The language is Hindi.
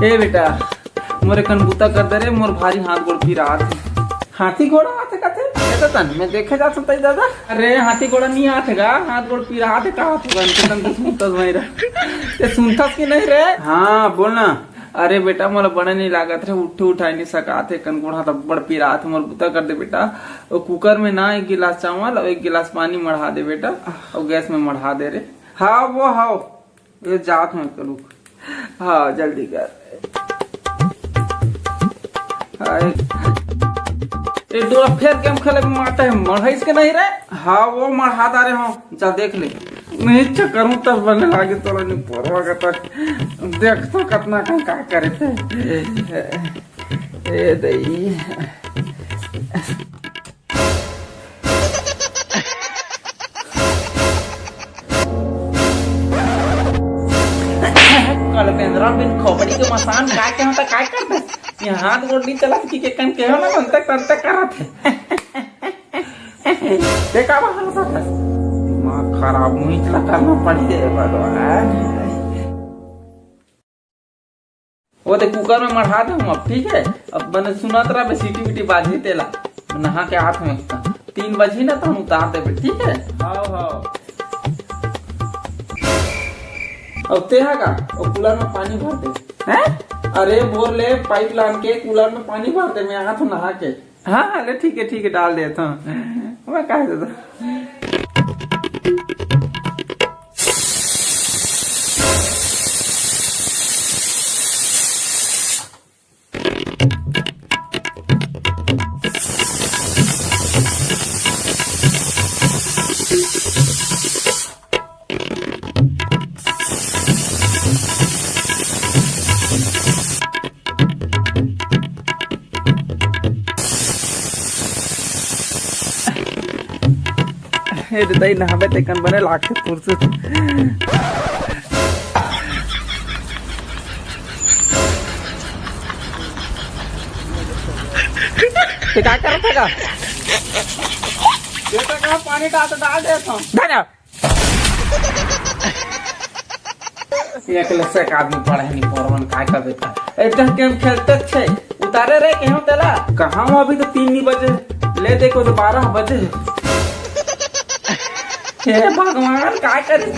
ए बेटा मोरे कनबूता कर दे रे, मोर भारी हाथ गोड़ पी रहा थे। हाथी घोड़ा आते कहते ऐसा तन मैं देखे जा सकता ही दादा। अरे हाथी घोड़ा नहीं आतेगा, हाथ गोड़ पी रहा थे कहा होगा इनके तन तो सुनतस नहीं रे। ये सुनतस की नहीं रे? हाँ बोलना। अरे बेटा मोला बड़ा नहीं लागत रे, उठे उठाई नहीं सका थे, कनगुड़ा तो बड़ पी रहा था। मोर बुता कर दे बेटा, और कुकर में ना 1 गिलास चावल और 1 गिलास पानी मढ़ा दे बेटा, और गैस में मढ़ा दे रे। हाँ वो हाँ ये जात में करूँ। हाँ जल्दी कर। ये दो फिर गेम खेले में मारता है, मढ़ाइस के नहीं रे? हाँ वो मढ़ा दारे हो, जा देख ले। नहीं चक्कर हूँ तब बनने लागे तो नहीं परवा का तक देख तो कितना का करे थे। ए दई कल पेंद्रा बिन खोपड़ी के मसान का के होता काय करते ये हाथ गोड़ नहीं चला की के कन के हो ना तंतक तंतक करत है। देखा बाहर सा दिमाग खराब मुझे चला करना पड़ी है भगवान। वो तो कुकर में मढ़ा दूं अब, ठीक है? अब मैंने सुना तेरा बे सीटी बीटी बाजी तेला नहा के हाथ में 3 बजे ना तो हम उतार दे, ठीक है? हाँ अब तेहा का और कूलर में पानी भर दे। हैं? अरे बोल ले पाइप लान के कूलर में पानी भर दे, मैं हाथ नहा के। हाँ अरे ठीक है डाल देता हूँ मैं, कह देता। हे दई नहाबे तेकन बने लाखे पुरसे ते क्या कर रहा था? बेटा का पानी डाल देता हूँ धन्यवाद। एक लसक आदमी पढ़े नहीं परवन काय कर बेटा ऐसा गेम खेलते छे उतारे रे केहू तेला कहाँ हूँ अभी तो 3 नहीं बजे ले देखो तो 12 बजे। हे भगवान काय करी